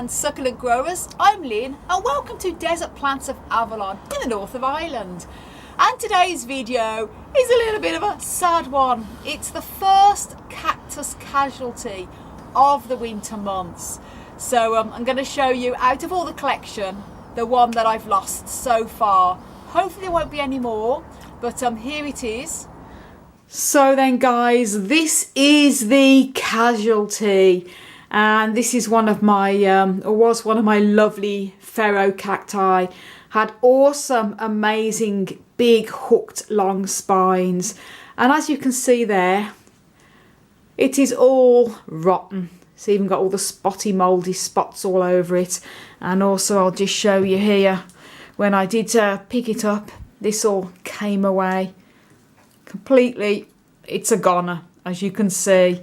and succulent growers, I'm Lynn and welcome to Desert Plants of Avalon in the north of Ireland. And today's video is a little bit of a sad one. It's the first cactus casualty of the winter months. So I'm going to show you, out of all the collection, the one that I've lost so far. Hopefully there won't be any more, but here it is. So then guys, this is the casualty. And this is one of my, was one of my lovely pharaoh cacti. Had awesome, amazing, big, hooked, long spines. And as you can see there, it is all rotten. It's even got all the spotty, mouldy spots all over it. And also I'll just show you here, when I did pick it up, this all came away completely. It's a goner, as you can see.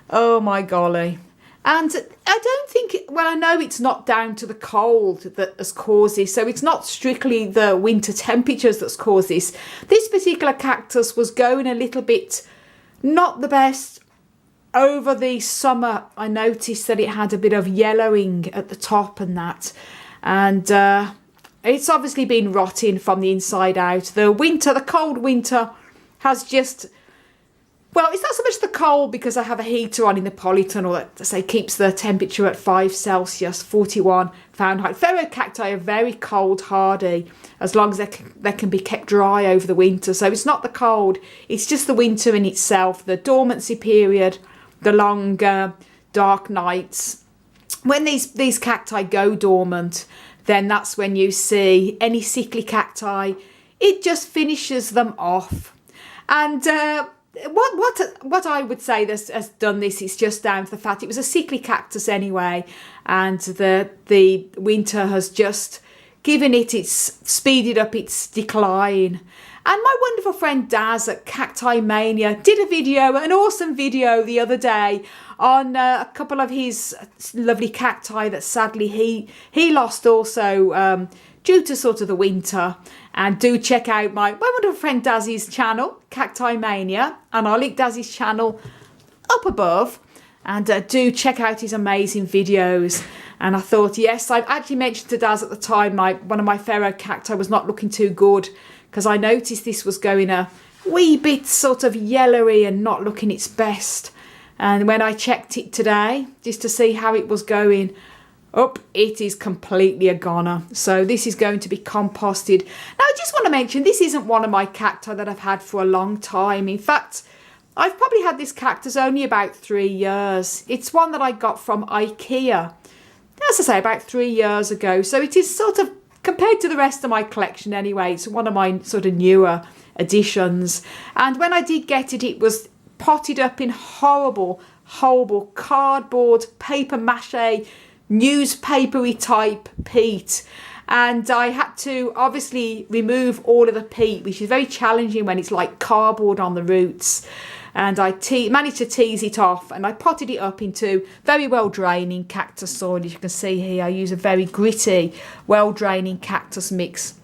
Oh my golly. And I don't think, well, I know it's not down to the cold that has caused this, so it's not strictly the winter temperatures that's caused this. This particular cactus was going a little bit not the best. Over the summer, I noticed that it had a bit of yellowing at the top and that. And it's obviously been rotting from the inside out. The winter, the cold winter has just... Well, it's not so much the cold because I have a heater on in the polytunnel that, say, keeps the temperature at 5 Celsius, 41 Fahrenheit. Pharaoh cacti are very cold hardy as long as they can be kept dry over the winter. So it's not the cold, it's just the winter in itself, the dormancy period, the long dark nights. When these cacti go dormant, then that's when you see any sickly cacti, it just finishes them off. And what I would say that has done this is just down to the fact it was a sickly cactus anyway, and the winter has just given it speeded up its decline. And my wonderful friend Daz at Cacti Mania did a video, an awesome video the other day on a couple of his lovely cacti that sadly he lost also due to sort of the winter. And do check out my wonderful friend Dazzy's channel, Cacti Mania, and I'll link Dazzy's channel up above. And do check out his amazing videos. And I thought, yes, I've actually mentioned to Daz at the time, one of my pharaoh cacti was not looking too good, because I noticed this was going a wee bit sort of yellowy and not looking its best. And when I checked it today, just to see how it was going, it is completely a goner. So this is going to be composted. Now I just want to mention, this isn't one of my cacti that I've had for a long time. In fact, I've probably had this cactus only about 3 years. It's one that I got from IKEA, as I say, about 3 years ago. So it is sort of, compared to the rest of my collection anyway, it's one of my sort of newer additions. And when I did get it, it was potted up in horrible cardboard, paper mache, newspapery type peat, and I had to obviously remove all of the peat, which is very challenging when it's like cardboard on the roots. And I managed to tease it off, and I potted it up into very well draining cactus soil. As you can see here, I use a very gritty, well draining cactus mix,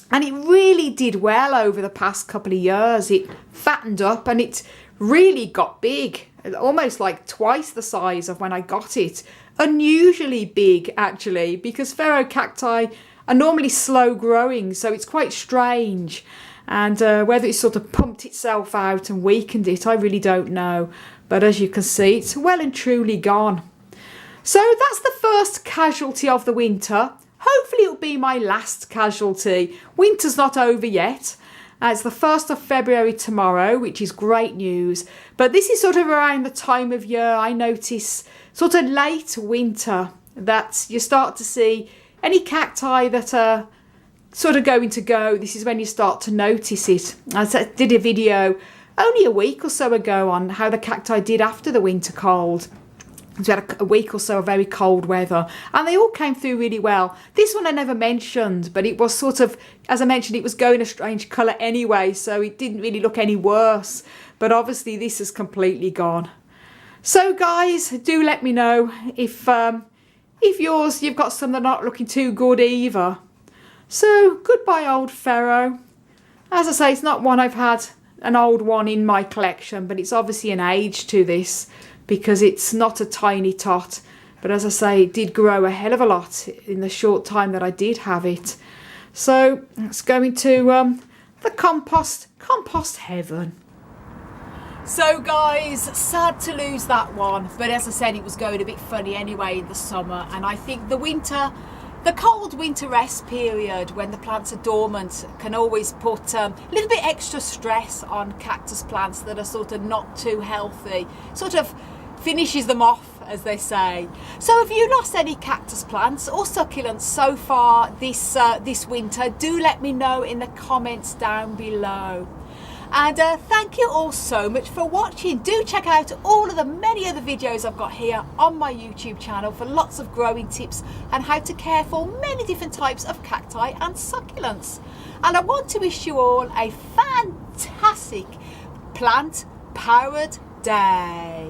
and it really did well over the past couple of years. It fattened up and it really got big, almost like twice the size of when I got it. Unusually big actually, because pharaoh cacti are normally slow growing, so it's quite strange. And whether it sort of pumped itself out and weakened it, I really don't know. But as you can see, it's well and truly gone. So that's the first casualty of the winter. Hopefully it'll be my last casualty. Winter's not over yet. It's the 1st of February tomorrow, which is great news. But this is sort of around the time of year I notice, sort of late winter, that you start to see any cacti that are sort of going to go. This is when you start to notice it. I did a video only a week or so ago on how the cacti did after the winter cold. So we had a week or so of very cold weather, and they all came through really well. This one I never mentioned, but it was sort of, as I mentioned, it was going a strange colour anyway, so it didn't really look any worse. But obviously this is completely gone. So guys, do let me know if you've got some that are not looking too good either. So goodbye old pharaoh. As I say, it's not one I've had, an old one in my collection, but it's obviously an age to this, because it's not a tiny tot. But as I say, it did grow a hell of a lot in the short time that I did have it. So it's going to the compost heaven. So guys, sad to lose that one, but as I said, it was going a bit funny anyway in the summer, and I think the cold winter rest period when the plants are dormant can always put a little bit extra stress on cactus plants that are sort of not too healthy, sort of finishes them off, as they say. So have you lost any cactus plants or succulents so far this winter? Do let me know in the comments down below. And thank you all so much for watching. Do check out all of the many other videos I've got here on my YouTube channel for lots of growing tips and how to care for many different types of cacti and succulents. And I want to wish you all a fantastic plant-powered day.